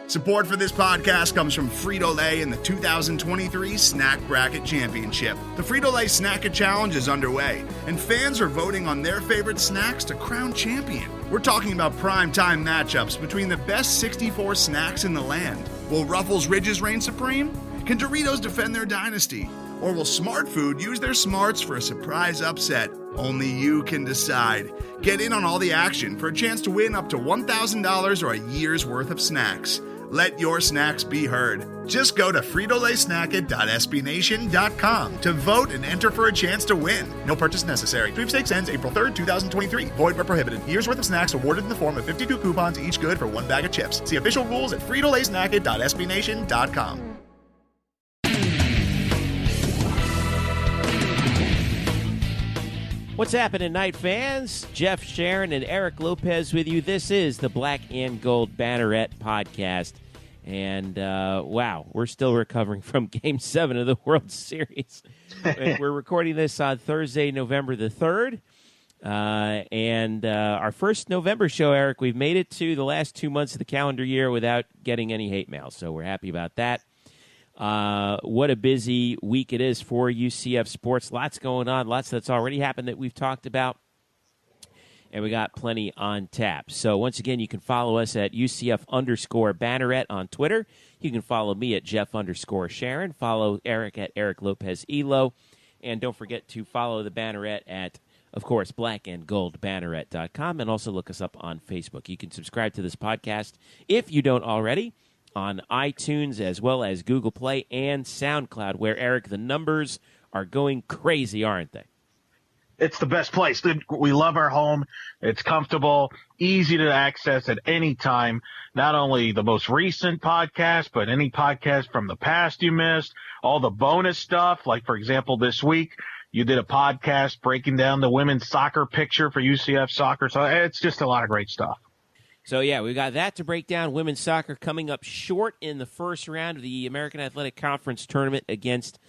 Support for this podcast comes from Frito-Lay and the 2023 Snack Bracket Championship. The Frito-Lay Snack-It Challenge is underway, and fans are voting on their favorite snacks to crown champion. We're talking about prime-time matchups between the best 64 snacks in the land. Will Ruffles Ridges reign supreme? Can Doritos defend their dynasty? Or will Smart Food use their smarts for a surprise upset? Only you can decide. Get in on all the action for a chance to win up to $1,000 or a year's worth of snacks. Let your snacks be heard. Just go to fritolaysnacket.sbnation.com to vote and enter for a chance to win. No purchase necessary. Sweepstakes ends April 3rd, 2023. Void where prohibited. Year's worth of snacks awarded in the form of 52 coupons, each good for one bag of chips. See official rules at fritolaysnacket.sbnation.com. What's happening, Night fans? Jeff Sharon and Eric Lopez with you. This is the Black and Gold Banneret Podcast. And, wow, we're still recovering from Game 7 of the World Series. We're recording this on Thursday, November the 3rd. And our first November show, Eric, we've made it to the last 2 months of the calendar year without getting any hate mail. So we're happy about that. What a busy week it is for UCF sports. Lots going on, lots that's already happened that we've talked about, and we got plenty on tap. So once again, you can follow us at UCF_Banneret on Twitter. You can follow me at Jeff_Sharon. Follow Eric at Eric Lopez Elo. And don't forget to follow the Banneret at, of course, blackandgoldbanneret.com, and also look us up on Facebook. You can subscribe to this podcast if you don't already on iTunes as well as Google Play and SoundCloud, where, Eric, the numbers are going crazy, aren't they? It's the best place. We love our home. It's comfortable, easy to access at any time. Not only the most recent podcast, but any podcast from the past you missed, all the bonus stuff. Like, for example, this week, you did a podcast breaking down the women's soccer picture for UCF soccer. So it's just a lot of great stuff. So, yeah, we got that to break down. Women's soccer coming up short in the first round of the American Athletic Conference Tournament against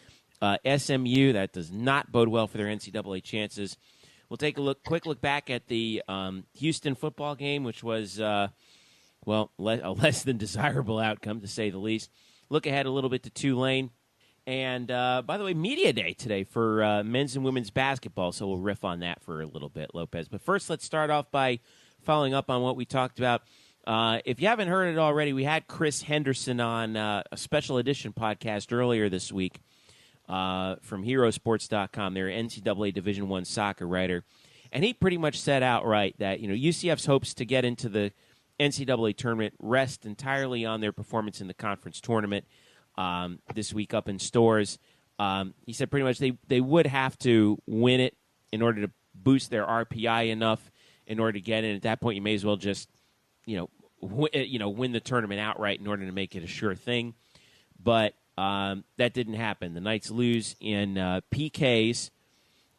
SMU. That does not bode well for their NCAA chances. We'll take a quick look back at the Houston football game, which was, a less than desirable outcome, to say the least. Look ahead a little bit to Tulane. And, by the way, Media Day today for men's and women's basketball, so we'll riff on that for a little bit, Lopez. But first, let's start off by following up on what we talked about. If you haven't heard it already, we had Chris Henderson on a special edition podcast earlier this week from HeroSports.com. They're NCAA Division I soccer writer. And he pretty much said outright that, UCF's hopes to get into the NCAA tournament rest entirely on their performance in the conference tournament this week up in Stores. He said pretty much they would have to win it in order to boost their RPI enough in order to get in. At that point, you may as well just, win the tournament outright in order to make it a sure thing. But that didn't happen. The Knights lose in PKs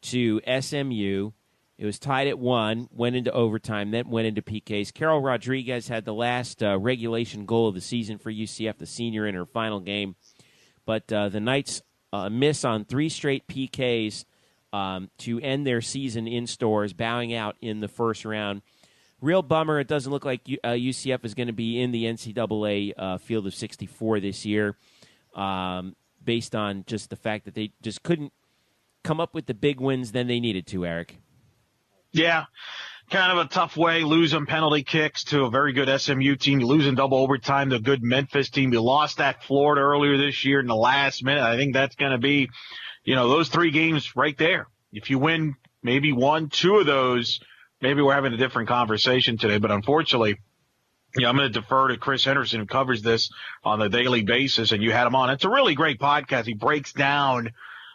to SMU. It was tied at 1, went into overtime, then went into PKs. Carol Rodriguez had the last regulation goal of the season for UCF, the senior, in her final game. But the Knights miss on 3 straight PKs to end their season in Stores, bowing out in the first round. Real bummer. It doesn't look like UCF is going to be in the NCAA field of 64 this year, based on just the fact that they just couldn't come up with the big wins than they needed to, Eric. Yeah, kind of a tough way, losing penalty kicks to a very good SMU team. You lose in double overtime to a good Memphis team. You lost at Florida earlier this year in the last minute. I think that's going to be, those 3 games right there. If you win maybe 1, 2 of those, maybe we're having a different conversation today. But unfortunately, I'm going to defer to Chris Henderson, who covers this on a daily basis, and you had him on. It's a really great podcast. He breaks down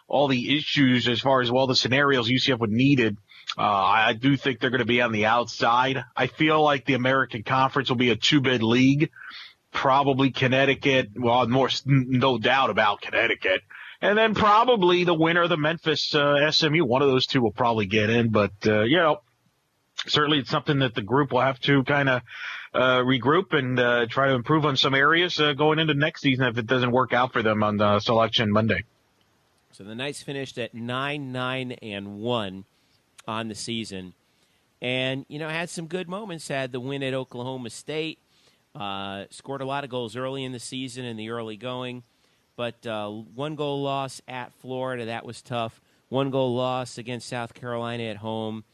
all the issues as far as, the scenarios UCF would needed. I do think they're going to be on the outside. I feel like the American Conference will be a 2-bid league. Probably Connecticut. Well, no doubt about Connecticut. And then probably the winner of the Memphis SMU. One of those 2 will probably get in. But, certainly it's something that the group will have to kind of regroup and try to improve on some areas going into next season if it doesn't work out for them on Selection Monday. So the Knights finished at 9-9-1 on the season. And, had some good moments. Had the win at Oklahoma State. Scored a lot of goals early in the season in the early going, but 1-goal loss at Florida, that was tough. 1-goal loss against South Carolina at home.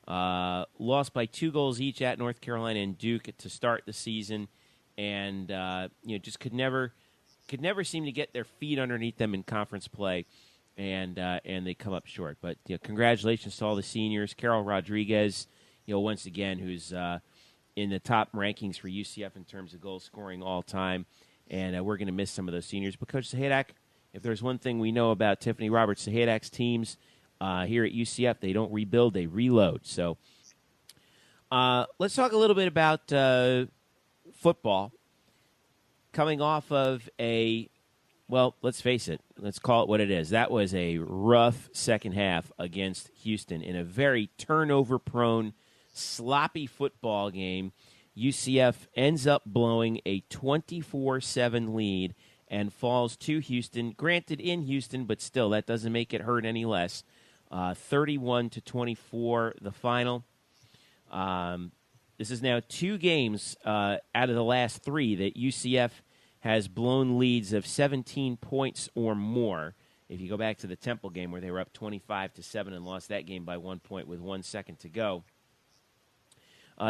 Lost by 2 goals each at North Carolina and Duke to start the season, and just could never seem to get their feet underneath them in conference play, and they come up short. But congratulations to all the seniors. Carol Rodriguez, once again, who's in the top rankings for UCF in terms of goal scoring all time, and we're going to miss some of those seniors. But Coach Sahadak, if there's one thing we know about Tiffany Roberts Sahadak's teams here at UCF, they don't rebuild, they reload. So let's talk a little bit about football. Coming off of let's face it, let's call it what it is. That was a rough second half against Houston in a very turnover-prone, sloppy football game. UCF ends up blowing a 24-7 lead and falls to Houston. Granted, in Houston, but still, that doesn't make it hurt any less. 31-24, the final. This is now 2 games out of the last 3 that UCF has blown leads of 17 points or more. If you go back to the Temple game where they were up 25-7 and lost that game by 1 point with 1 second to go.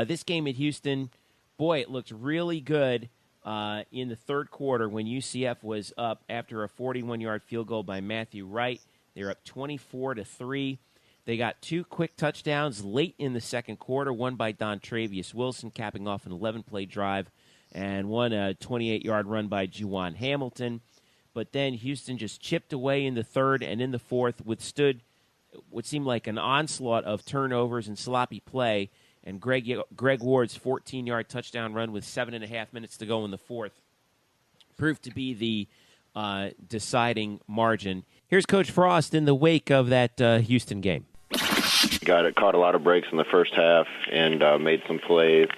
This game at Houston, boy, it looked really good in the third quarter when UCF was up after a 41-yard field goal by Matthew Wright. They were up 24-3. They got 2 quick touchdowns late in the second quarter, one by Don Travius Wilson, capping off an 11-play drive, and one a 28-yard run by Juwan Hamilton. But then Houston just chipped away in the third, and in the fourth withstood what seemed like an onslaught of turnovers and sloppy play, and Greg Ward's 14-yard touchdown run with 7.5 minutes to go in the fourth proved to be the deciding margin. Here's Coach Frost in the wake of that Houston game. Caught a lot of breaks in the first half and made some plays.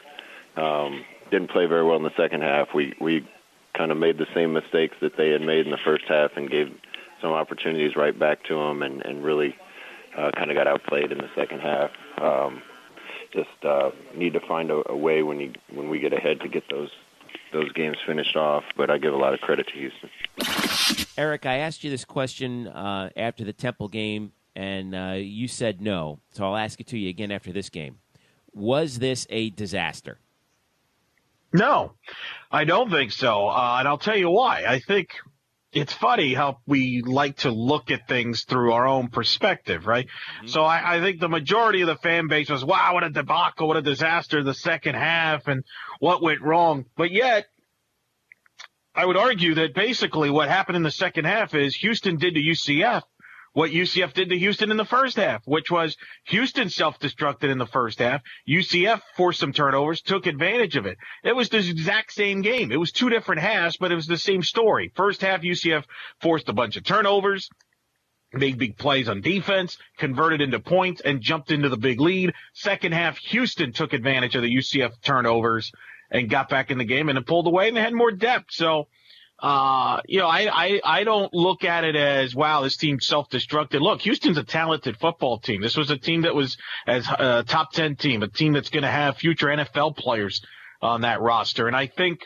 Didn't play very well in the second half. We kind of made the same mistakes that they had made in the first half and gave some opportunities right back to them and really kind of got outplayed in the second half. Just need to find a way when we get ahead to get those games finished off, but I give a lot of credit to Houston. Eric, I asked you this question after the Temple game, and you said no, so I'll ask it to you again after this game. Was this a disaster? No, I don't think so, and I'll tell you why. I think it's funny how we like to look at things through our own perspective, right? Mm-hmm. So I think the majority of the fan base was, wow, what a debacle, what a disaster the second half, and what went wrong. But yet, I would argue that basically what happened in the second half is Houston did to UCF what UCF did to Houston in the first half, which was Houston self-destructed in the first half. UCF forced some turnovers, took advantage of it. It was the exact same game. It was 2 different halves, but it was the same story. First half, UCF forced a bunch of turnovers, made big plays on defense, converted into points, and jumped into the big lead. Second half, Houston took advantage of the UCF turnovers and got back in the game and then pulled away, and they had more depth. So, I don't look at it as, wow, this team's self-destructed. Look, Houston's a talented football team. This was a team that was as a top 10 team, a team that's going to have future NFL players on that roster. And I think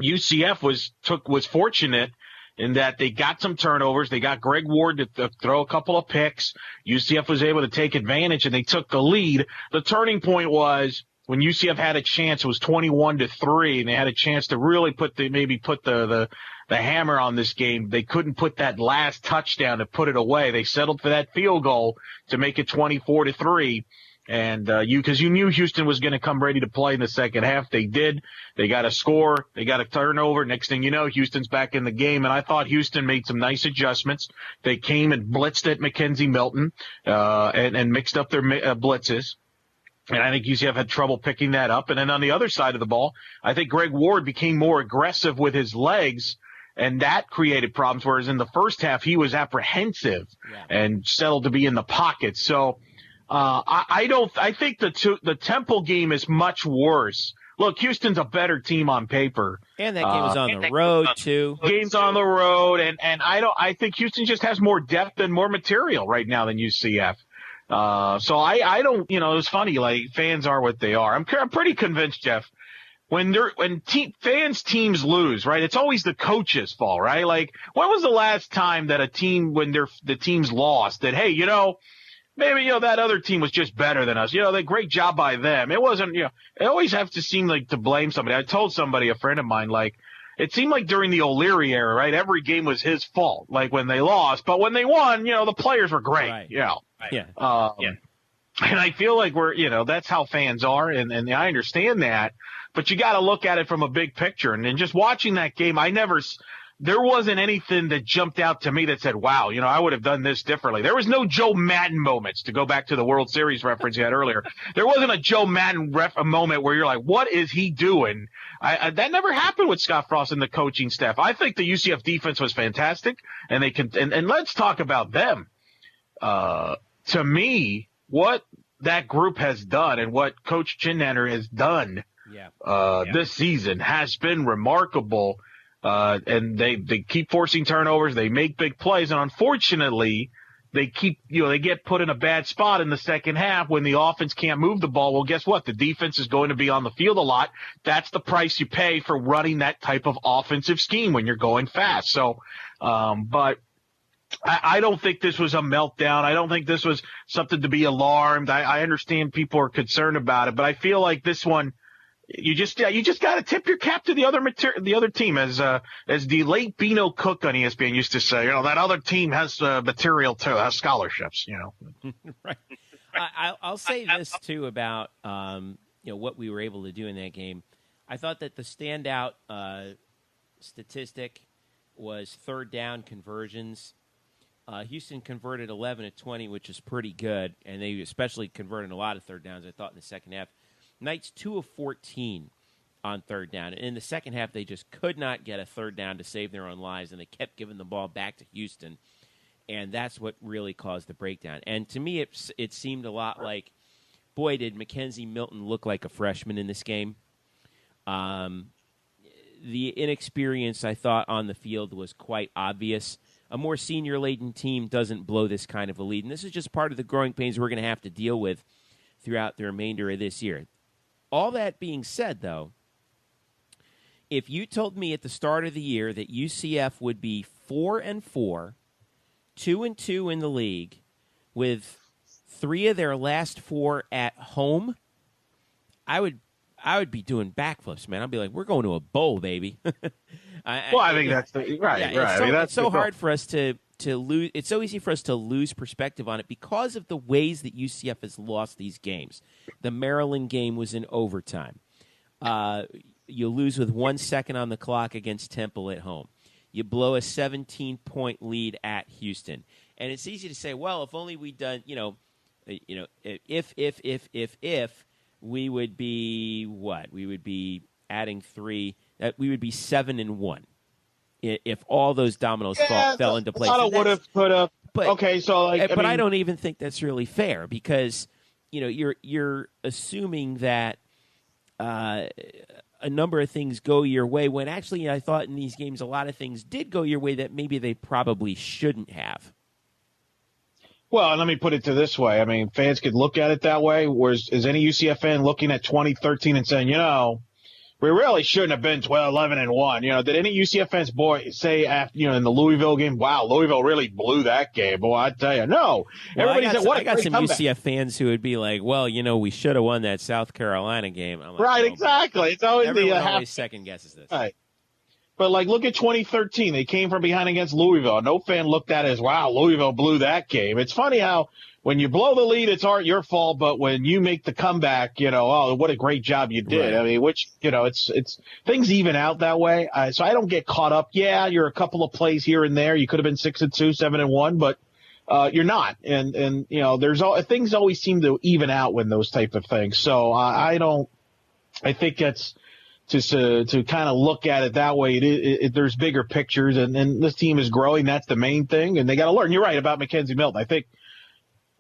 UCF was fortunate in that they got some turnovers. They got Greg Ward to throw a couple of picks. UCF was able to take advantage, and they took the lead. The turning point was when UCF had a chance. It was 21-3, and they had a chance to really put the hammer on this game. They couldn't put that last touchdown to put it away. They settled for that field goal to make it 24-3. And because you knew Houston was going to come ready to play in the second half. They did. They got a score. They got a turnover. Next thing you know, Houston's back in the game. And I thought Houston made some nice adjustments. They came and blitzed at Mackenzie Milton and mixed up their blitzes. And I think UCF had trouble picking that up. And then on the other side of the ball, I think Greg Ward became more aggressive with his legs, and that created problems, whereas in the first half he was apprehensive and settled to be in the pocket. So I think the Temple game is much worse. Look, Houston's a better team on paper. And that game was on the road, too. Game's on the road, and I think Houston just has more depth and more material right now than UCF. So I don't, it was funny, like, fans are what they are. I'm pretty convinced, Jeff, when fans' teams lose, right? It's always the coach's fault, right? Like, when was the last time that a team, when the team's lost, that, hey, maybe, that other team was just better than us. Great job by them. It wasn't, it always have to seem like to blame somebody. I told somebody, a friend of mine, like, it seemed like during the O'Leary era, right? Every game was his fault, like when they lost. But when they won, the players were great. Right. Yeah. Yeah. And I feel like that's how fans are. And I understand that. But you got to look at it from a big picture. And then just watching that game, there wasn't anything that jumped out to me that said, wow, I would have done this differently. There was no Joe Madden moments, to go back to the World Series reference you had earlier. There wasn't a Joe Madden moment where you're like, what is he doing? That never happened with Scott Frost and the coaching staff. I think the UCF defense was fantastic, and and let's talk about them. To me, what that group has done and what Coach Chinnander has done this season has been remarkable. And they keep forcing turnovers. They make big plays. And unfortunately, they get put in a bad spot in the second half when the offense can't move the ball. Well, guess what? The defense is going to be on the field a lot. That's the price you pay for running that type of offensive scheme when you're going fast. So, but I don't think this was a meltdown. I don't think this was something to be alarmed. I understand people are concerned about it, but I feel like this one, you just got to tip your cap to the other team, as the late Beano Cook on ESPN used to say. That other team has material too, has scholarships. Right. I'll say this too about what we were able to do in that game. I thought that the standout statistic was third down conversions. Houston converted 11 of 20, which is pretty good, and they especially converted a lot of third downs, I thought, in the second half. Knights 2 of 14 on third down. And in the second half, they just could not get a third down to save their own lives, and they kept giving the ball back to Houston. And that's what really caused the breakdown. And to me, it seemed a lot like, boy, did Mackenzie Milton look like a freshman in this game. The inexperience, I thought, on the field was quite obvious. A more senior-laden team doesn't blow this kind of a lead. And this is just part of the growing pains we're going to have to deal with throughout the remainder of this year. All that being said, though, if you told me at the start of the year that UCF would be 4-4, 2-2 in the league, with 3 of their last 4 at home, I would be doing backflips, man. I'd be like, we're going to a bowl, baby. I think that's right. Yeah, it's so hard for us to lose. It's so easy for us to lose perspective on it because of the ways that UCF has lost these games. The Maryland game was in overtime. You lose with 1 second on the clock against Temple at home. You blow a 17-point lead at Houston. And it's easy to say, well, if only we'd done, if we would be what? We would be adding 3. We would be 7-1 if all those dominoes fell into place. Would have put up. But, okay, so I don't even think that's really fair because you're assuming that a number of things go your way when actually I thought in these games a lot of things did go your way that maybe they probably shouldn't have. Well, let me put it this way. I mean, fans could look at it that way. Whereas is any UCF fan looking at 2013 and saying, we really shouldn't have been 11-1. Did any UCF fans, say after, in the Louisville game, wow, Louisville really blew that game. Boy, I tell you, no. Well, I got some UCF fans who would be like, well, we should have won that South Carolina game. I'm like, right, exactly. It's always everyone always second guesses this. Right. But, look at 2013. They came from behind against Louisville. No fan looked at it as, wow, Louisville blew that game. It's funny how when you blow the lead, it's your fault. But when you make the comeback, oh, what a great job you did. Right. I mean, it's things even out that way. So I don't get caught up. Yeah, you're a couple of plays here and there. You could have been 6-2, 7-1, but you're not. And things always seem to even out when those type of things. So I think that's just to kind of look at it that way. There's bigger pictures, and this team is growing. That's the main thing, and they got to learn. You're right about Mackenzie Milton. I think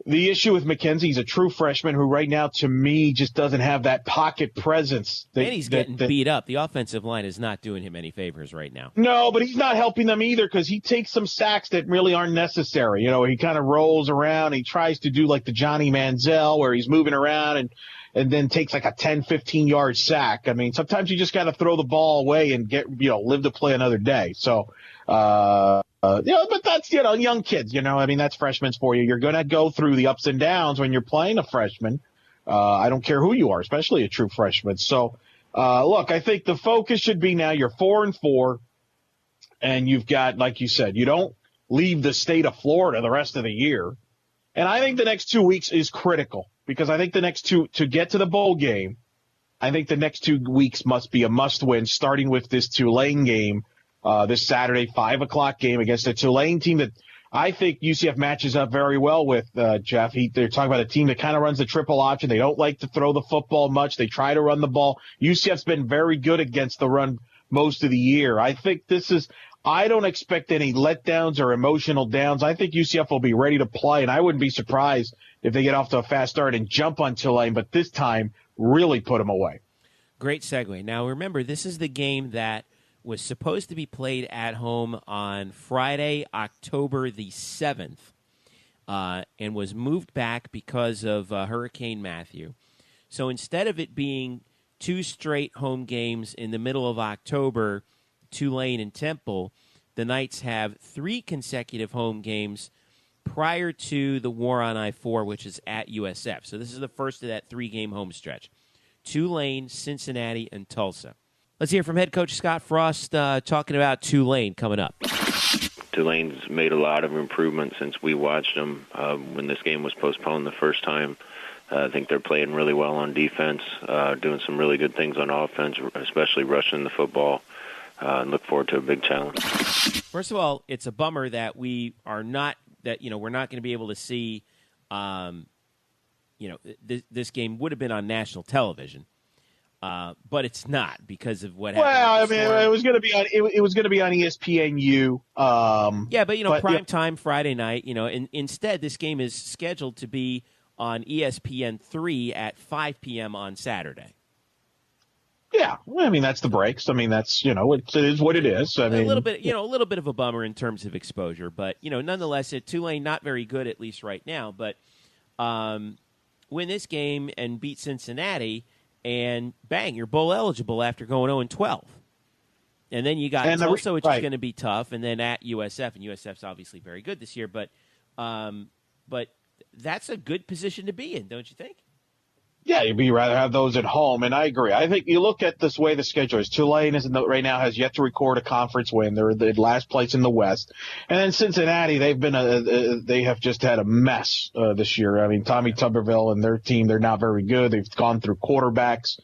The issue with McKenzie, he's a true freshman who right now, to me, just doesn't have that pocket presence. And he's getting beat up. The offensive line is not doing him any favors right now. No, but he's not helping them either because he takes some sacks that really aren't necessary. He kind of rolls around. He tries to do like the Johnny Manziel where he's moving around and then takes like a 10, 15-yard sack. I mean, sometimes you just got to throw the ball away and live to play another day. So, but that's, young kids, I mean, that's freshmen for you. You're going to go through the ups and downs when you're playing a freshman. I don't care who you are, especially a true freshman. So, look, I think the focus should be now you're 4-4 and you've got, like you said, you don't leave the state of Florida the rest of the year. And I think the next 2 weeks is critical because I think the next to get to the bowl game, I think the next 2 weeks must be a must win, starting with this Tulane game. This Saturday, 5 o'clock game against a Tulane team that I think UCF matches up very well with, Jeff. They're talking about a team that kind of runs the triple option. They don't like to throw the football much. They try to run the ball. UCF's been very good against the run most of the year. I think I don't expect any letdowns or emotional downs. I think UCF will be ready to play, and I wouldn't be surprised if they get off to a fast start and jump on Tulane, but this time really put them away. Great segue. Now, remember, this is the game that was supposed to be played at home on Friday, October the 7th, and was moved back because of Hurricane Matthew. So instead of it being 2 straight home games in the middle of October, Tulane and Temple, the Knights have 3 consecutive home games prior to the War on I-4, which is at USF. So this is the first of that 3-game home stretch. Tulane, Cincinnati, and Tulsa. Let's hear from head coach Scott Frost talking about Tulane coming up. Tulane's made a lot of improvements since we watched them when this game was postponed the first time. I think they're playing really well on defense, doing some really good things on offense, especially rushing the football, and look forward to a big challenge. First of all, it's a bummer that we're not going to be able to see, this game would have been on national television. But it's not because of what happened. Well, I mean, it was going to be on. It was going to be on ESPNU. Yeah, but prime time Friday night. And instead, this game is scheduled to be on ESPN3 at 5 p.m. on Saturday. Yeah, well, I mean that's the breaks. I mean that's it is what it is. I mean a little bit of a bummer in terms of exposure, but nonetheless, Tulane not very good at least right now. But win this game and beat Cincinnati. And bang, you're bowl eligible after going 0-12. And then you got Tulsa, which is going to be tough, and then at USF, and USF's obviously very good this year. But that's a good position to be in, don't you think? Yeah, you'd rather have those at home, and I agree. I think you look at this way the schedule is. Tulane right now has yet to record a conference win. They're the last place in the West, and then Cincinnati. They have just had a mess this year. I mean, Tommy Tuberville and their team, they're not very good. They've gone through quarterbacks.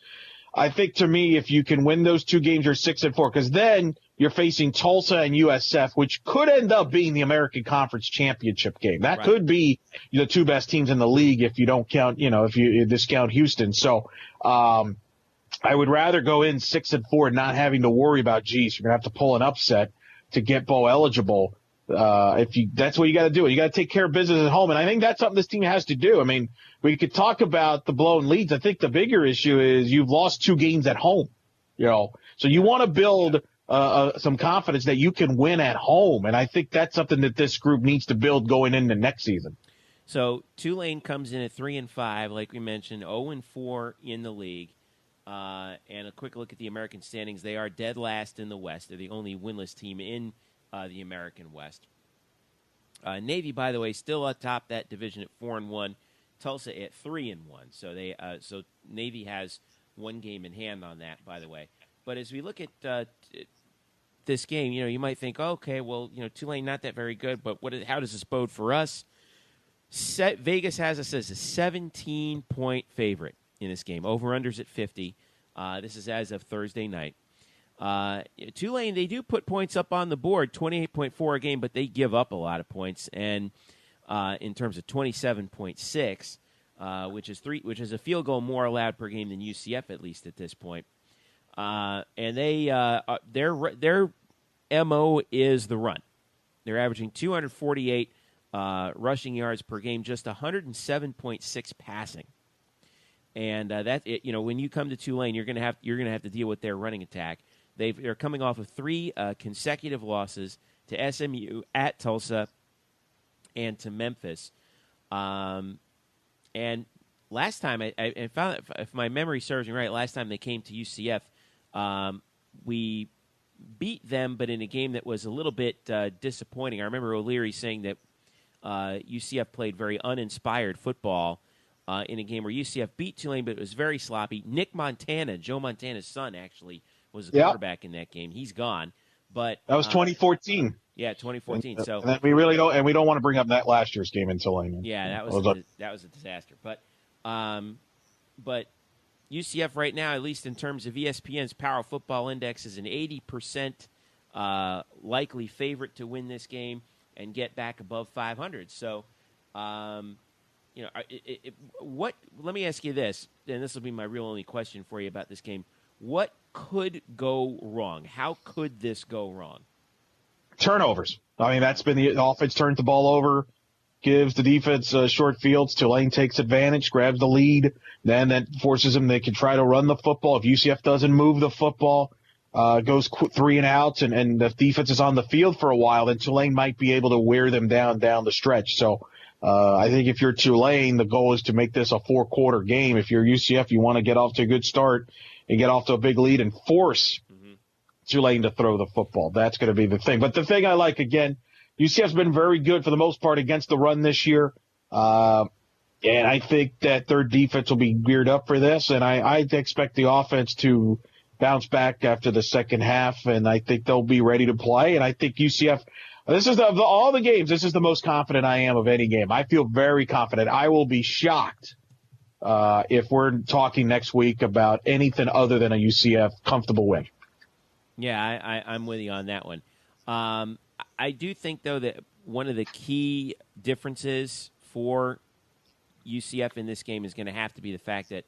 I think to me, if you can win those 2 games, you're 6-4, because then you're facing Tulsa and USF, which could end up being the American Conference Championship game. That could be the 2 best teams in the league if you don't count, if you discount Houston. So I would rather go in 6-4 not having to worry about, you're going to have to pull an upset to get bowl eligible. That's what you got to do. You got to take care of business at home. And I think that's something this team has to do. I mean, we could talk about the blown leads. I think the bigger issue is you've lost 2 games at home, so you want to build some confidence that you can win at home. And I think that's something that this group needs to build going into next season. So Tulane comes in at 3-5, like we mentioned, 0-4 in the league. And a quick look at the American standings. They are dead last in the West. They're the only winless team in the American West. Navy, by the way, still atop that division at 4-1. Tulsa at 3-1. So so Navy has 1 game in hand on that, by the way. But as we look at this game, you might think, okay, well, Tulane not that very good, but how does this bode for us? Vegas has us as a 17-point favorite in this game. Over-unders at 50. This is as of Thursday night. Tulane, they do put points up on the board, 28.4 a game, but they give up a lot of points. And in terms of 27.6, which is a field goal more allowed per game than UCF, at least at this point. And their MO is the run. They're averaging 248 rushing yards per game, just 107.6 passing. And when you come to Tulane, you're going to have to deal with their running attack. They're coming off of 3 consecutive losses to SMU, at Tulsa, and to Memphis. And last time, I found, if my memory serves me right, last time they came to UCF, we beat them, but in a game that was a little bit disappointing. I remember O'Leary saying that UCF played very uninspired football in a game where UCF beat Tulane, but it was very sloppy. Nick Montana, Joe Montana's son, actually was the quarterback in that game. He's gone, but that was 2014. Yeah, 2014. So and we really don't, and we don't want to bring up that last year's game in Tulane. Yeah, that was a disaster. But UCF right now, at least in terms of ESPN's Power Football Index, is an 80% likely favorite to win this game and get back above 500. So. Let me ask you this, and this will be my real only question for you about this game. What could go wrong? How could this go wrong? Turnovers. I mean, that's been the offense turns the ball over, gives the defense short fields. Tulane takes advantage, grabs the lead. Then that forces them. They can try to run the football. If UCF doesn't move the football, goes 3 and outs, and the defense is on the field for a while, then Tulane might be able to wear them down the stretch. So, I think if you're Tulane, the goal is to make this a 4-quarter game. If you're UCF, you want to get off to a good start and get off to a big lead and force Tulane to throw the football. That's going to be the thing. But the thing I like, again, UCF's been very good for the most part against the run this year. And I think that their defense will be geared up for this. And I expect the offense to bounce back after the second half. And I think they'll be ready to play. And I think UCF – this is of all the games, this is the most confident I am of any game. I feel very confident. I will be shocked if we're talking next week about anything other than a UCF comfortable win. Yeah, I'm with you on that one. I do think, though, that one of the key differences for UCF in this game is going to have to be the fact that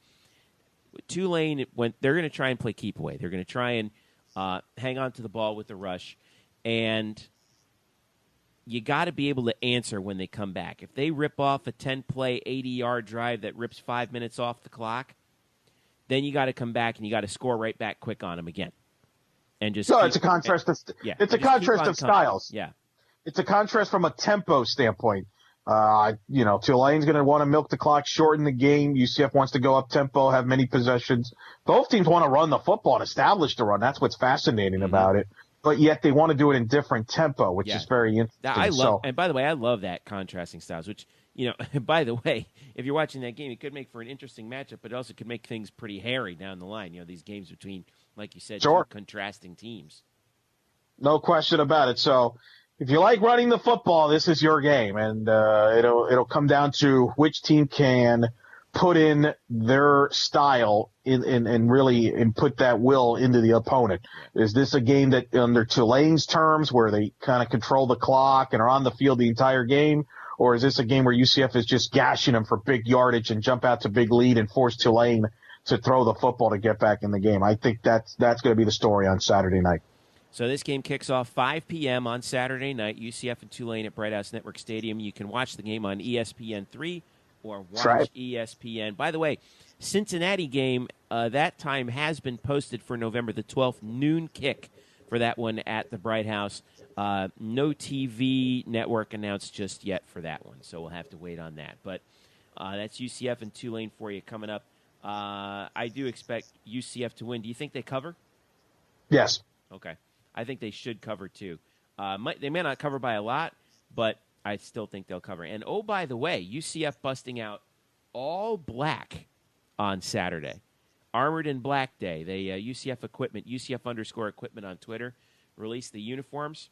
Tulane, when they're going to try and play keep away, they're going to try and hang on to the ball with the rush, and you got to be able to answer when they come back. If they rip off a 10-play, 80-yard drive that rips 5 minutes off the clock, then you got to come back and you got to score right back quick on them again. And just it's a contrast of styles. Yeah, it's a contrast from a tempo standpoint. Tulane's going to want to milk the clock, shorten the game. UCF wants to go up tempo, have many possessions. Both teams want to run the football and establish the run. That's what's fascinating about it. But yet they want to do it in different tempo, which is very interesting. And by the way, I love that contrasting styles, which, by the way, if you're watching that game, it could make for an interesting matchup, but it also could make things pretty hairy down the line. These games between, like you said, two contrasting teams. No question about it. So if you like running the football, this is your game. And it'll come down to which team can put in their style and really put that will into the opponent. Is this a game that, under Tulane's terms, where they kind of control the clock and are on the field the entire game? Or is this a game where UCF is just gashing them for big yardage and jump out to big lead and force Tulane to throw the football to get back in the game? I think that's going to be the story on Saturday night. So this game kicks off 5 p.m. on Saturday night, UCF and Tulane at Bright House Network Stadium. You can watch the game on ESPN3 or watch ESPN. By the way, Cincinnati game, that time has been posted for November the 12th, noon kick for that one at the Bright House. No TV network announced just yet for that one, so we'll have to wait on that. But that's UCF and Tulane for you coming up. I do expect UCF to win. Do you think they cover? Yes. Okay. I think they should cover, too. They may not cover by a lot, but I still think they'll cover. And, oh, by the way, UCF busting out all black on Saturday. Armored in Black Day. They UCF equipment, UCF_equipment on Twitter, released the uniforms.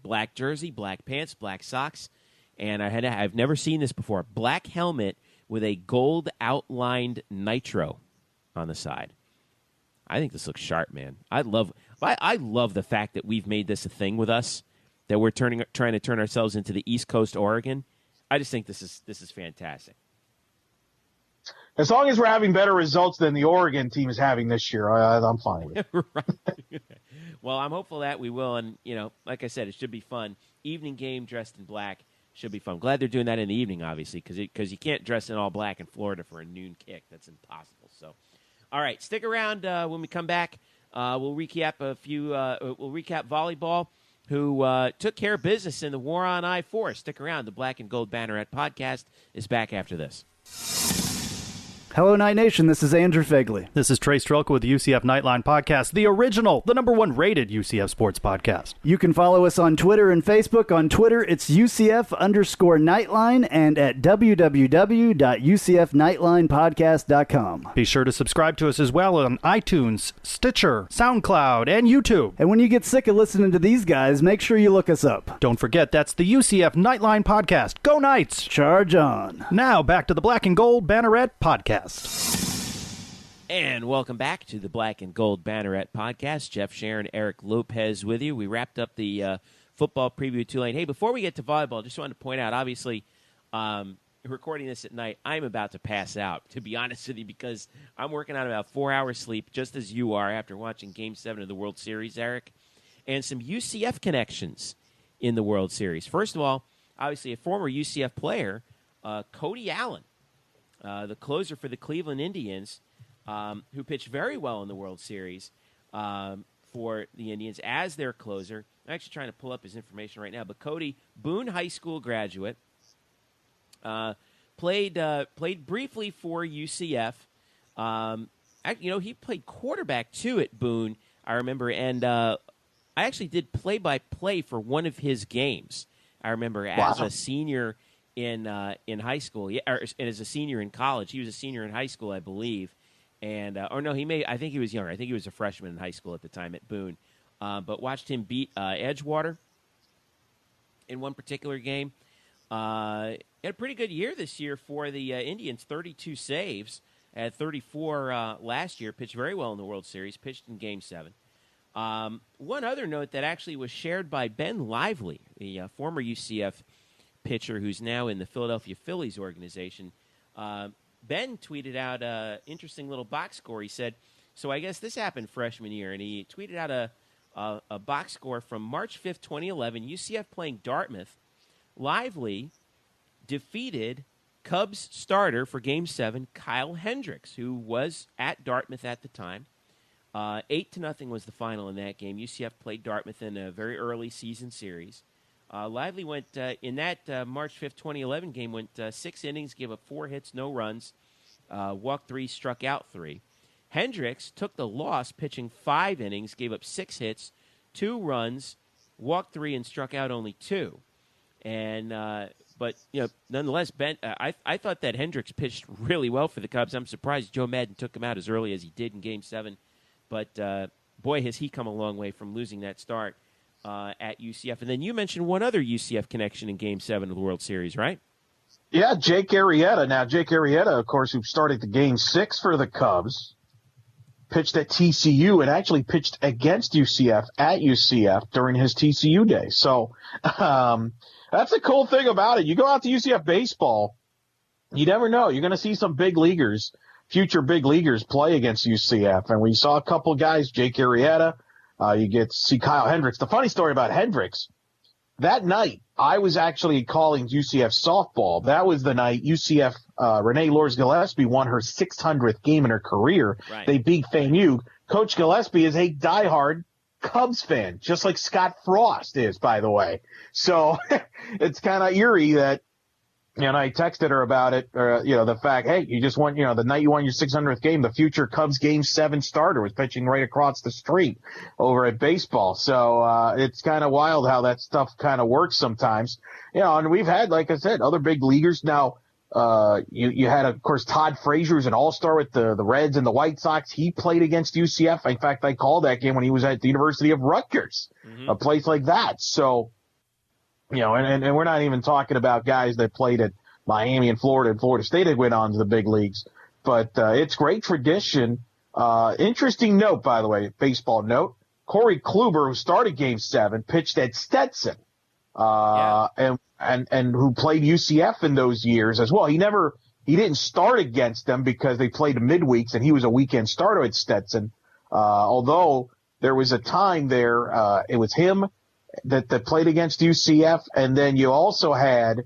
Black jersey, black pants, black socks. And I've never seen this before. Black helmet with a gold outlined nitro on the side. I think this looks sharp, man. I love the fact that we've made this a thing with us, that we're trying to turn ourselves into the East Coast Oregon. I just think this is fantastic. As long as we're having better results than the Oregon team is having this year, I'm fine with it. Right. Well, I'm hopeful that we will, and like I said, it should be fun. Evening game, dressed in black, should be fun. Glad they're doing that in the evening, obviously, because you can't dress in all black in Florida for a noon kick. That's impossible. So, all right, stick around when we come back. We'll recap We'll recap volleyball, who took care of business in the war on I-4. Stick around. The Black and Gold Banneret Podcast is back after this. Hello, Night Nation. This is Andrew Fegley. This is Trey Strelka with the UCF Nightline Podcast, the original, the #1 rated UCF sports podcast. You can follow us on Twitter and Facebook. On Twitter, it's UCF_Nightline and at www.ucfnightlinepodcast.com. Be sure to subscribe to us as well on iTunes, Stitcher, SoundCloud, and YouTube. And when you get sick of listening to these guys, make sure you look us up. Don't forget, that's the UCF Nightline Podcast. Go Knights! Charge on. Now, back to the Black and Gold Banneret Podcast. And welcome back to the Black and Gold Banneret Podcast. Jeff Sharon, Eric Lopez with you. We wrapped up the football preview of Tulane. Hey, before we get to volleyball, just wanted to point out, obviously, recording this at night, I'm about to pass out, to be honest with you, because I'm working on about 4 hours sleep, just as you are, after watching Game 7 of the World Series, Eric, and some UCF connections in the World Series. First of all, obviously, a former UCF player, Cody Allen, the closer for the Cleveland Indians, who pitched very well in the World Series for the Indians as their closer. I'm actually trying to pull up his information right now. But Cody, Boone High School graduate, played briefly for UCF. He played quarterback, too, at Boone, I remember. And I actually did play-by-play for one of his games, I remember, as a senior in high school, and as a senior in college. He was a senior in high school, I believe, and I think he was younger. I think he was a freshman in high school at the time at Boone. But watched him beat Edgewater in one particular game. He had a pretty good year this year for the Indians, 32 saves, had 34 last year, pitched very well in the World Series, pitched in Game 7. One other note that actually was shared by Ben Lively, the former UCF pitcher who's now in the Philadelphia Phillies organization. Ben tweeted out an interesting little box score. He said, so I guess this happened freshman year, and he tweeted out a box score from March 5th, 2011, UCF playing Dartmouth. Lively defeated Cubs starter for Game 7, Kyle Hendricks, who was at Dartmouth at the time. 8-0 was the final in that game. UCF played Dartmouth in a very early season series. Lively went, in that March 5th, 2011 game, went 6 innings, gave up 4 hits, no runs, walked 3, struck out 3. Hendricks took the loss, pitching 5 innings, gave up 6 hits, 2 runs, walked 3, and struck out only 2. And but nonetheless, Ben, I thought that Hendricks pitched really well for the Cubs. I'm surprised Joe Madden took him out as early as he did in Game 7. But boy, has he come a long way from losing that start at UCF. And then you mentioned one other UCF connection in Game 7 of the World Series, right? Yeah, Jake Arrieta. Now, Jake Arrieta, of course, who started the Game 6 for the Cubs, pitched at TCU and actually pitched against UCF at UCF during his TCU day. So that's the cool thing about it. You go out to UCF baseball, you never know. You're going to see some big leaguers, future big leaguers, play against UCF. And we saw a couple guys, Jake Arrieta. You get to see Kyle Hendricks. The funny story about Hendricks, that night I was actually calling UCF softball. That was the night UCF Renee Lourdes-Gillespie won her 600th game in her career. Right. They beat FAMU. Coach Gillespie is a diehard Cubs fan, just like Scott Frost is, by the way. So it's kind of eerie that, I texted her about it, the fact, hey, you just won, the night you won your 600th game, the future Cubs Game 7 starter was pitching right across the street over at baseball. So it's kind of wild how that stuff kind of works sometimes. And we've had, like I said, other big leaguers. Now, you had, of course, Todd Frazier, who's an all-star with the Reds and the White Sox. He played against UCF. In fact, I called that game when he was at the University of Rutgers, a place like that. So, and we're not even talking about guys that played at Miami and Florida State that went on to the big leagues. But it's great tradition. Interesting note, by the way, baseball note. Corey Kluber, who started Game 7, pitched at Stetson, and who played UCF in those years as well. He didn't start against them because they played midweeks, and he was a weekend starter at Stetson. Although there was a time there, it was him, that played against UCF, and then you also had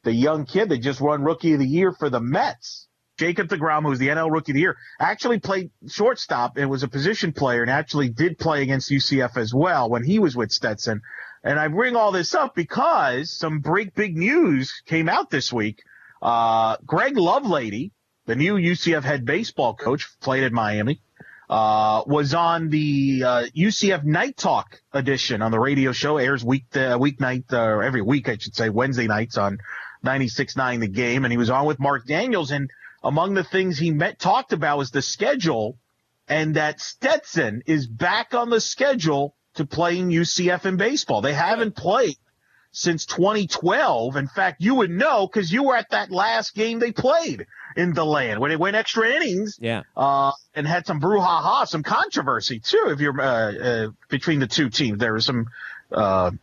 the young kid that just won Rookie of the Year for the Mets, Jacob deGrom, who was the NL Rookie of the Year, actually played shortstop and was a position player and actually did play against UCF as well when he was with Stetson. And I bring all this up because some big news came out this week. Greg Lovelady, the new UCF head baseball coach, played at Miami, was on the UCF Night Talk edition on the radio show. Airs weeknight, or every week, I should say, Wednesday nights on 96.9 The Game. And he was on with Mark Daniels. And among the things he talked about was the schedule, and that Stetson is back on the schedule to playing UCF in baseball. They haven't played since 2012. In fact, you would know because you were at that last game they played in Tulane when it went extra innings. Yeah. And had some brouhaha, some controversy too. If you're between the two teams, there was some an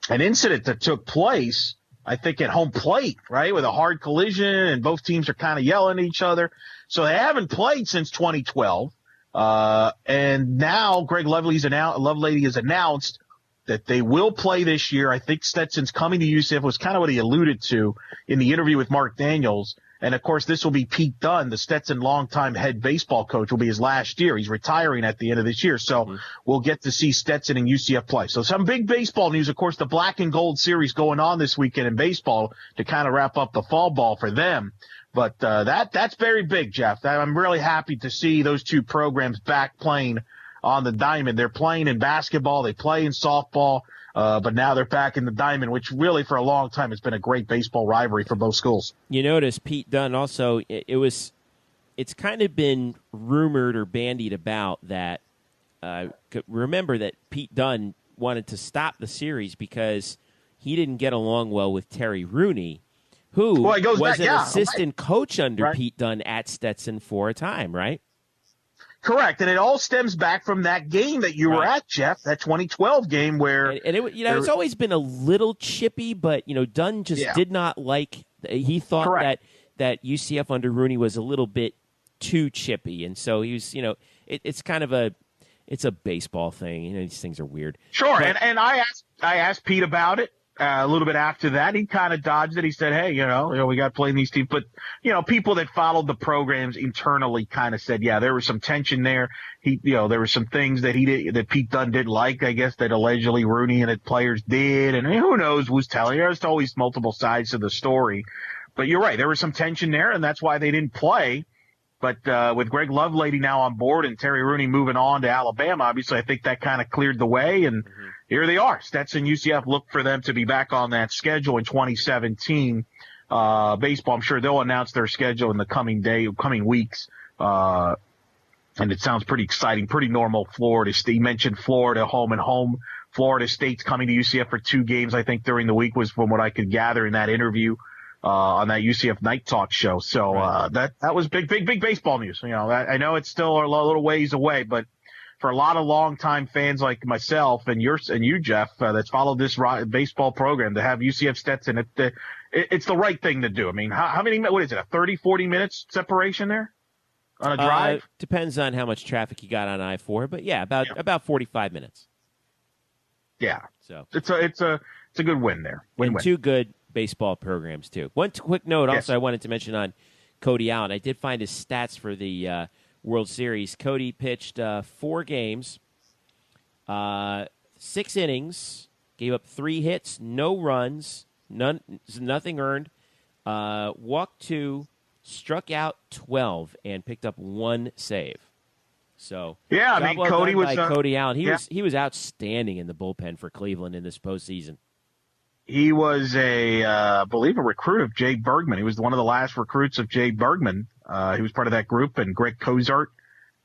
incident that took place, I think, at home plate, right, with a hard collision, and both teams are kind of yelling at each other. So they haven't played since 2012. And now Greg Lovelady has announced that they will play this year. I think Stetson's coming to UCF was kind of what he alluded to in the interview with Mark Daniels. And, of course, this will be Pete Dunn, the Stetson longtime head baseball coach, will be his last year. He's retiring at the end of this year. So we'll get to see Stetson and UCF play. So some big baseball news. Of course, the Black and Gold series going on this weekend in baseball to kind of wrap up the fall ball for them. But that's very big, Jeff. I'm really happy to see those two programs back playing on the diamond. They're playing in basketball. They play in softball. But now they're back in the diamond, which really for a long time has been a great baseball rivalry for both schools. You notice Pete Dunn also, it's kind of been rumored or bandied about that, remember that Pete Dunn wanted to stop the series because he didn't get along well with Terry Rooney, who was an assistant coach under Pete Dunn at Stetson for a time, right? Correct, and it all stems back from that game that you were at, Jeff, that 2012 game where it's always been a little chippy, but Dunn just did not like. He thought that UCF under Rooney was a little bit too chippy, and so he was. It's kind of a baseball thing. These things are weird. Sure, and I asked Pete about it. A little bit after that, he kind of dodged it. He said, hey, we got to play these teams. But, people that followed the programs internally kind of said, yeah, there was some tension there. There were some things that that Pete Dunn didn't like, I guess, that allegedly Rooney and his players did. And who knows who's telling. There's always multiple sides to the story. But you're right. There was some tension there, and that's why they didn't play. But with Greg Lovelady now on board and Terry Rooney moving on to Alabama, obviously I think that kind of cleared the way. And here they are. Stetson, UCF, look for them to be back on that schedule in 2017. Baseball, I'm sure they'll announce their schedule in the coming weeks. And it sounds pretty exciting, pretty normal. Florida State, you mentioned Florida, home and home. Florida State's coming to UCF for 2 games, I think, during the week was from what I could gather in that interview. On that UCF Night Talk show. So that was big baseball news. I know it's still a little ways away, but for a lot of longtime fans like myself and you, Jeff, that's followed this baseball program, to have UCF Stetson, it's the right thing to do. I mean, how many, what is it, a 30, 40 minutes separation there on a drive? Depends on how much traffic you got on I-4, but about 45 minutes. Yeah. So it's a good win there. Win-win. And 2 good baseball programs too. One quick note also I wanted to mention on Cody Allen. I did find his stats for the World Series. Cody pitched 4 games, 6 innings, gave up 3 hits, no runs, nothing earned, walked 2, struck out 12, and picked up 1 save. So Cody was Cody Allen. He was outstanding in the bullpen for Cleveland in this postseason. He was I believe a recruit of Jay Bergman. He was one of the last recruits of Jay Bergman. He was part of that group, and Greg Cozart.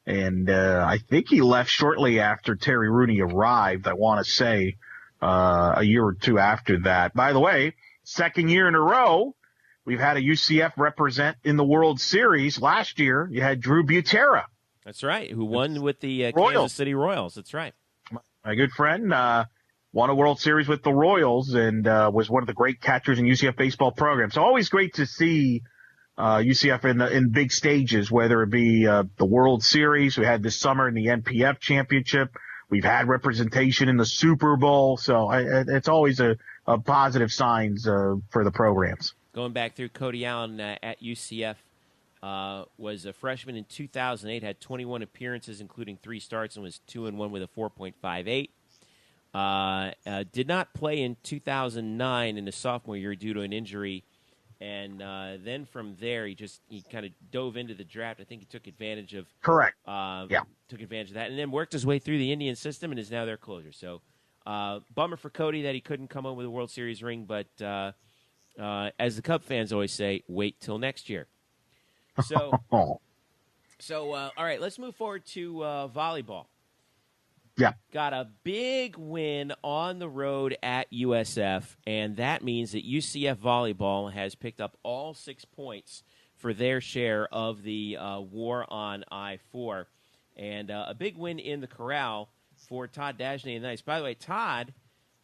And I think he left shortly after Terry Rooney arrived, I want to say a year or 2 after that. By the way, 2nd year in a row, we've had a UCF represent in the World Series. Last year, you had Drew Butera. That's right, who won with the Kansas City Royals. That's right. My good friend. Won a World Series with the Royals and was one of the great catchers in UCF baseball program. So always great to see UCF in big stages, whether it be the World Series we had this summer in the NPF Championship, We've had representation in the Super Bowl, so it's always a positive signs for the programs. Going back through, Cody Allen at UCF was a freshman in 2008, had 21 appearances, including 3 starts, and was 2-1 with a 4.58. Did not play in 2009 in the sophomore year due to an injury, and then from there he kind of dove into the draft. I think he took advantage of took advantage of that, and then worked his way through the Indian system and is now their closer. So bummer for Cody that he couldn't come home with a World Series ring, but as the Cub fans always say, wait till next year. So all right, let's move forward to volleyball. Yeah. Got a big win on the road at USF, and that means that UCF Volleyball has picked up all 6 points for their share of the war on I-4. And a big win in the corral for Todd Dagenais and the Knights. By the way, Todd,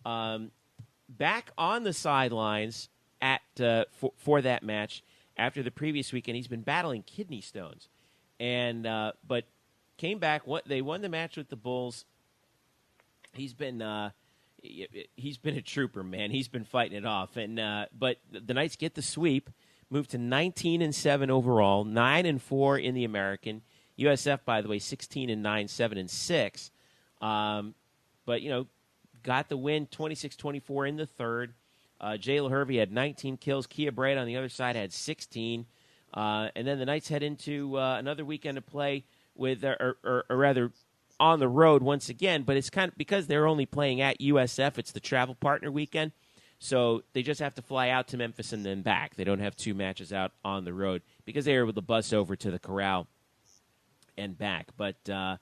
back on the sidelines for that match after the previous weekend. He's been battling kidney stones, and but came back. They won the match with the Bulls. He's been a trooper, man. He's been fighting it off, and but the Knights get the sweep, move to 19-7 overall, 9-4 in the American. USF, by the way, 16-9, 7-6. But got the win, 26-24 in the third. Jayla Hervey had 19 kills. Kia Braid on the other side had 16. And then the Knights head into another weekend of play with, or rather, on the road once again, but it's kind of because they're only playing at USF, it's the travel partner weekend, so they just have to fly out to Memphis and then back. They don't have 2 matches out on the road because they were able to bus over to the Corral and back. But job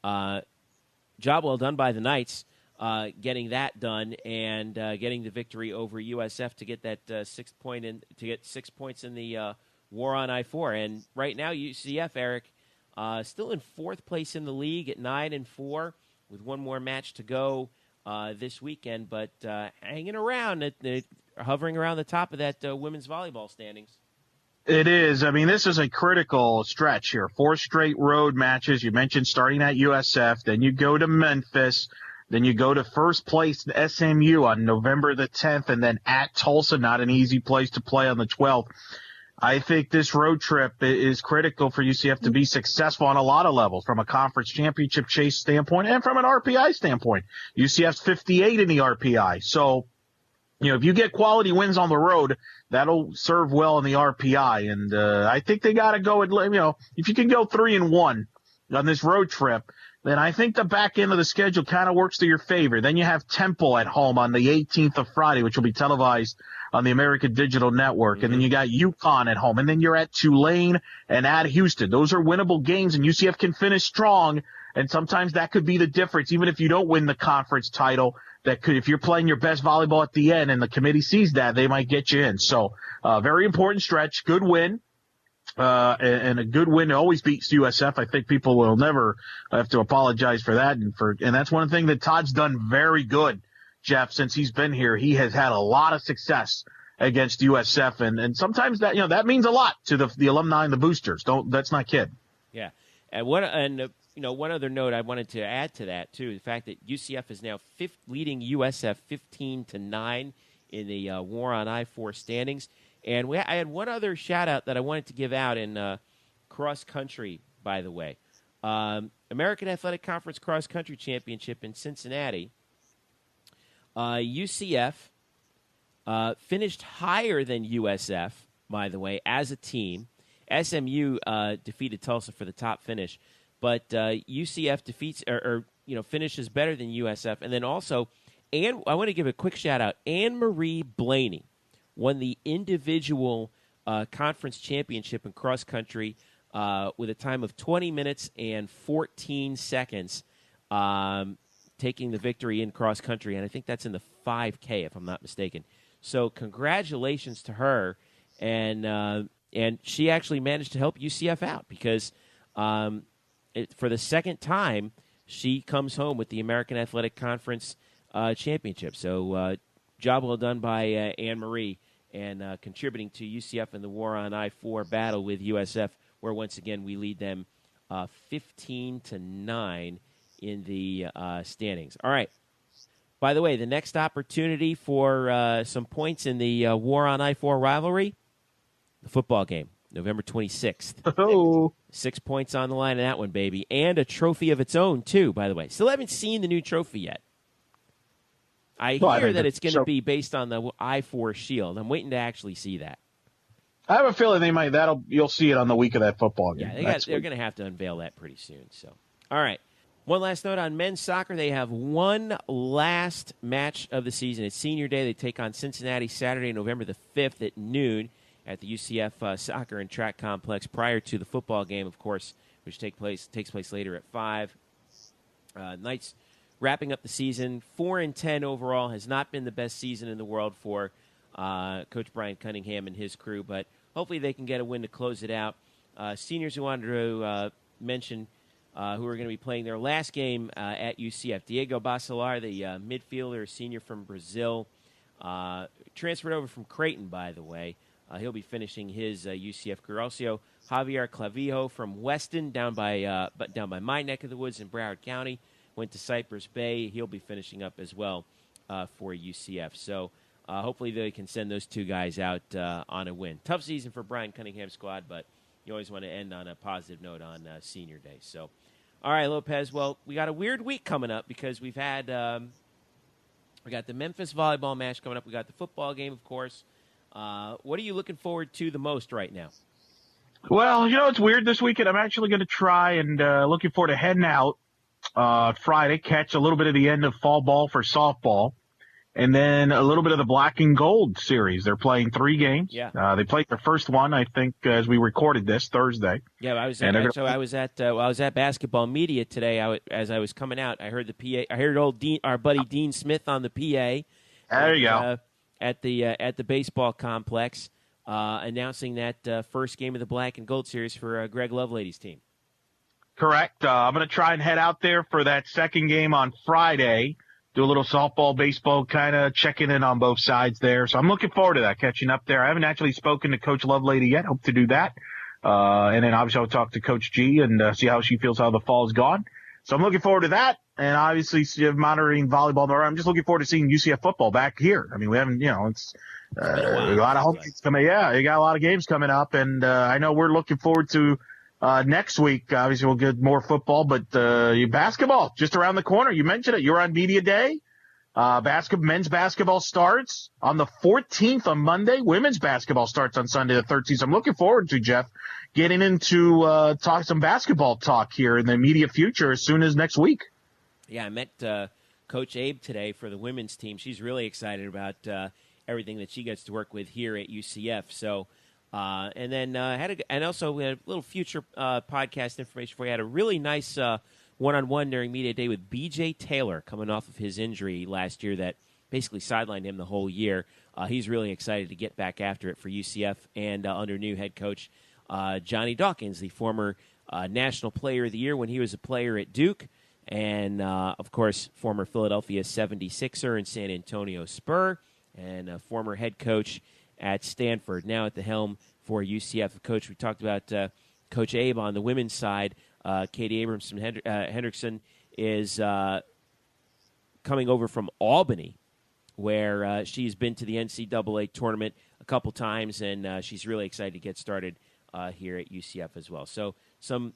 well done by the Knights, getting that done and getting the victory over USF to get that 6 point in, to get 6 points in the war on I-4. And right now, UCF, Eric, still in 4th place in the league at 9-4, with one more match to go this weekend, but hanging around, hovering around the top of that women's volleyball standings. It is. I mean, this is a critical stretch here. 4 straight road matches. You mentioned starting at USF, then you go to Memphis, then you go to first place SMU on November the 10th, and then at Tulsa, not an easy place to play on the 12th. I think this road trip is critical for UCF to be successful on a lot of levels, from a conference championship chase standpoint and from an RPI standpoint. UCF's 58 in the RPI. So, if you get quality wins on the road, that'll serve well in the RPI. And I think they got to go at, if you can go 3-1 on this road trip, then I think the back end of the schedule kind of works to your favor. Then you have Temple at home on the 18th of Friday, which will be televised on the American Digital Network. Mm-hmm. And then you got UConn at home. And then you're at Tulane and at Houston. Those are winnable games, and UCF can finish strong. And sometimes that could be the difference. Even if you don't win the conference title, if you're playing your best volleyball at the end and the committee sees that, they might get you in. So, very important stretch. Good win. And a good win always beats USF. I think people will never have to apologize for that. And that's one thing that Todd's done very good, Jeff, since he's been here. He has had a lot of success against USF, and sometimes that that means a lot to the alumni and the boosters. Let's not kid. Yeah, and one other note I wanted to add to that too: the fact that UCF is now leading USF 15-9 in the war on I-4 standings. And I had one other shout-out that I wanted to give out in cross-country, by the way. American Athletic Conference Cross-Country Championship in Cincinnati. UCF finished higher than USF, by the way, as a team. SMU defeated Tulsa for the top finish. But UCF defeats finishes better than USF. And then also, I want to give a quick shout-out. Anne-Marie Blaney won the individual conference championship in cross country with a time of 20 minutes and 14 seconds, taking the victory in cross country. And I think that's in the 5K, if I'm not mistaken. So congratulations to her. And she actually managed to help UCF out because for the second time, she comes home with the American Athletic Conference championship. So job well done by Anne-Marie and contributing to UCF in the war on I-4 battle with USF, where once again we lead them 15-9 in the standings. All right. By the way, the next opportunity for some points in the War on I-4 rivalry, the football game, November 26th. Oh. 6 points on the line in that one, baby. And a trophy of its own, too, by the way. Still haven't seen the new trophy yet. I hear that it's going to be based on the I-4 shield. I'm waiting to actually see that. I have a feeling you'll see it on the week of that football game. Yeah, they're going to have to unveil that pretty soon. So, all right. One last note on men's soccer. They have one last match of the season. It's senior day. They take on Cincinnati Saturday, November the 5th at noon at the UCF Soccer and Track Complex prior to the football game, of course, which takes place later at 5. Knights wrapping up the season. 4-10 overall. Has not been the best season in the world for Coach Brian Cunningham and his crew, but hopefully they can get a win to close it out. Seniors who wanted to mention who are going to be playing their last game at UCF. Diego Bacelar, the midfielder, senior from Brazil, transferred over from Creighton, by the way. He'll be finishing his UCF career. Also, Javier Clavijo from Weston, down by my neck of the woods in Broward County, went to Cypress Bay. He'll be finishing up as well for UCF. So hopefully they can send those two guys out on a win. Tough season for Brian Cunningham's squad, but you always want to end on a positive note on Senior Day. So, all right, Lopez. Well, we got a weird week coming up because we've had we got the Memphis volleyball match coming up. We got the football game, of course. What are you looking forward to the most right now? Well, it's weird this weekend. I'm actually going to try and looking forward to heading out Friday, catch a little bit of the end of fall ball for softball, and then a little bit of the Black and Gold series. They're playing 3 games. Yeah. They played their first one, I think, as we recorded this Thursday. Yeah, I was at basketball media today. As I was coming out, I heard the PA. I heard our buddy Dean Smith on the PA. There you go. At the baseball complex, announcing that first game of the Black and Gold series for Greg Lovelady's team. Correct. I'm going to try and head out there for that second game on Friday. Do a little softball, baseball, kind of checking in on both sides there. So I'm looking forward to that, catching up there. I haven't actually spoken to Coach Lovelady yet. Hope to do that. And then obviously I'll talk to Coach G and see how she feels how the fall's gone. So I'm looking forward to that. And obviously monitoring volleyball. I'm just looking forward to seeing UCF football back here. I mean, we haven't, it's a lot of home games coming. Yeah, you got a lot of games coming up. And I know we're looking forward to next week. Obviously, we'll get more football, but basketball just around the corner. You mentioned it. You're on media day. Men's basketball starts on the 14th on Monday. Women's basketball starts on Sunday the 13th. So I'm looking forward to, Jeff, getting into some basketball talk here in the immediate future as soon as next week. Yeah, I met Coach Abe today for the women's team. She's really excited about everything that she gets to work with here at UCF. So, and then also we had a little future podcast information for you. Had a really nice one-on-one during media day with B.J. Taylor coming off of his injury last year that basically sidelined him the whole year. He's really excited to get back after it for UCF and under new head coach Johnny Dawkins, the former National Player of the Year when he was a player at Duke, and, of course, former Philadelphia 76er and San Antonio Spur, and a former head coach at Stanford, now at the helm for UCF. Coach, we talked about Coach Abe on the women's side. Katie Abramson Hendrickson is coming over from Albany, where she's been to the NCAA tournament a couple times, and she's really excited to get started here at UCF as well. So the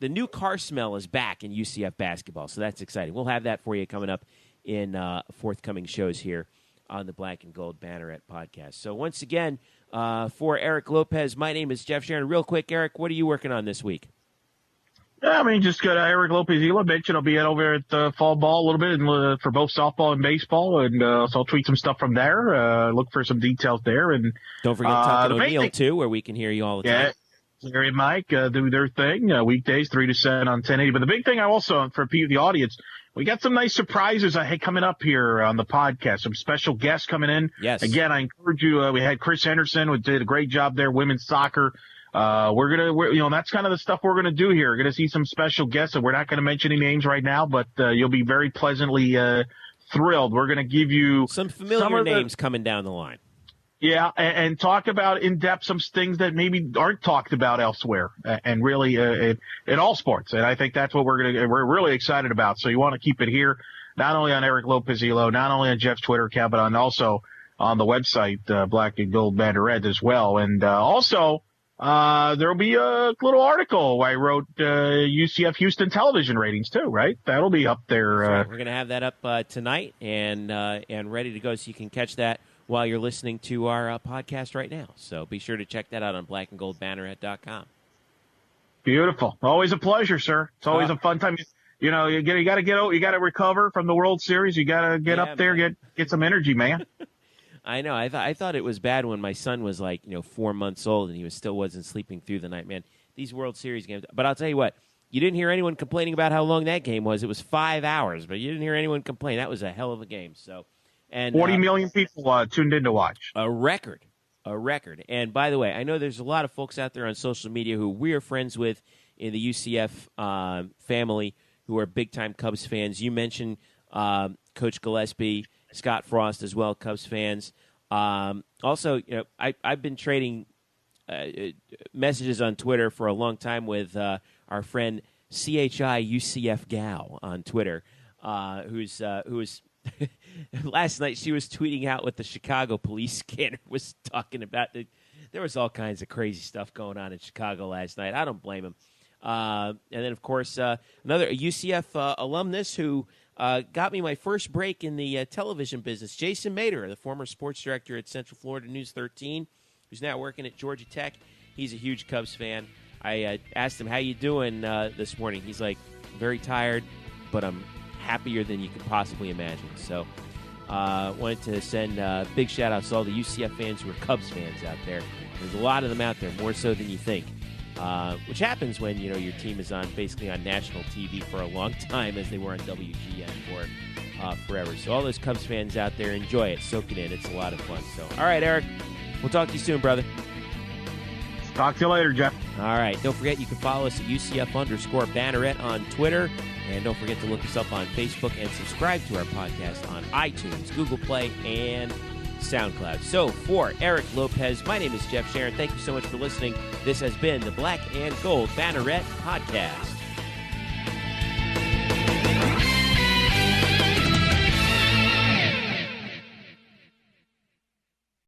new car smell is back in UCF basketball, so that's exciting. We'll have that for you coming up in forthcoming shows here on the Black and Gold Banneret Podcast. So once again, for Eric Lopez, my name is Jeff Sharon. Real quick, Eric, what are you working on this week? Yeah, I mean, just go to Eric Lopez Ela Bench. I'll be over at the fall ball a little bit and, for both softball and baseball, and so I'll tweet some stuff from there. Look for some details there, and don't forget Tuck and O'Neill too, where we can hear you all the time. Larry and Mike do their thing weekdays 3 to 7 on 1080. But the big thing I also for the audience, we got some nice surprises coming up here on the podcast. Some special guests coming in. Yes. Again, I encourage you. We had Chris Henderson, who did a great job there. Women's soccer. That's kind of the stuff we're gonna do here. We're gonna see some special guests, and we're not gonna mention any names right now, but you'll be very pleasantly thrilled. We're gonna give you some familiar names coming down the line. Yeah, and talk about in depth some things that maybe aren't talked about elsewhere, and really in all sports. And I think that's what we're really excited about. So you want to keep it here, not only on Eric Lopezilo, not only on Jeff's Twitter account, but also on the website Black and Gold Banneret as well. And also there'll be a little article I wrote UCF Houston television ratings too, right? That'll be up there. Right. We're going to have that up tonight and ready to go, so you can catch that while you're listening to our podcast right now. So be sure to check that out on blackandgoldbanneret.com. Beautiful. Always a pleasure, sir. It's always a fun time. You know, you got to recover from the World Series. You got to get up there, get some energy, man. I know. I thought it was bad when my son was 4 months old and he still wasn't sleeping through the night, man. These World Series games. But I'll tell you what, you didn't hear anyone complaining about how long that game was. It was 5 hours, but you didn't hear anyone complain. That was a hell of a game. So. And 40 million people tuned in to watch. A record. And by the way, I know there's a lot of folks out there on social media who we are friends with in the UCF family who are big-time Cubs fans. You mentioned Coach Gillespie, Scott Frost as well, Cubs fans. Also, I've been trading messages on Twitter for a long time with our friend CHI UCF Gal on Twitter, who's last night she was tweeting out what the Chicago police scanner was talking about. There was all kinds of crazy stuff going on in Chicago last night. I don't blame him. And then, of course, another UCF alumnus who got me my first break in the television business, Jason Mader, the former sports director at Central Florida News 13, who's now working at Georgia Tech. He's a huge Cubs fan. I asked him, how you doing this morning? He's like, very tired, but I'm happier than you could possibly imagine. So wanted to send big shout-outs to all the UCF fans who are Cubs fans out there. There's a lot of them out there, more so than you think, which happens when your team is basically on national TV for a long time, as they were on WGN for forever. So all those Cubs fans out there, enjoy it, soak it in. It's a lot of fun. So, all right, Eric, we'll talk to you soon, brother. Talk to you later, Jeff. All right. Don't forget, you can follow us at UCF_Banneret on Twitter. And don't forget to look us up on Facebook and subscribe to our podcast on iTunes, Google Play, and SoundCloud. So for Eric Lopez, my name is Jeff Sharon. Thank you so much for listening. This has been the Black and Gold Banneret Podcast.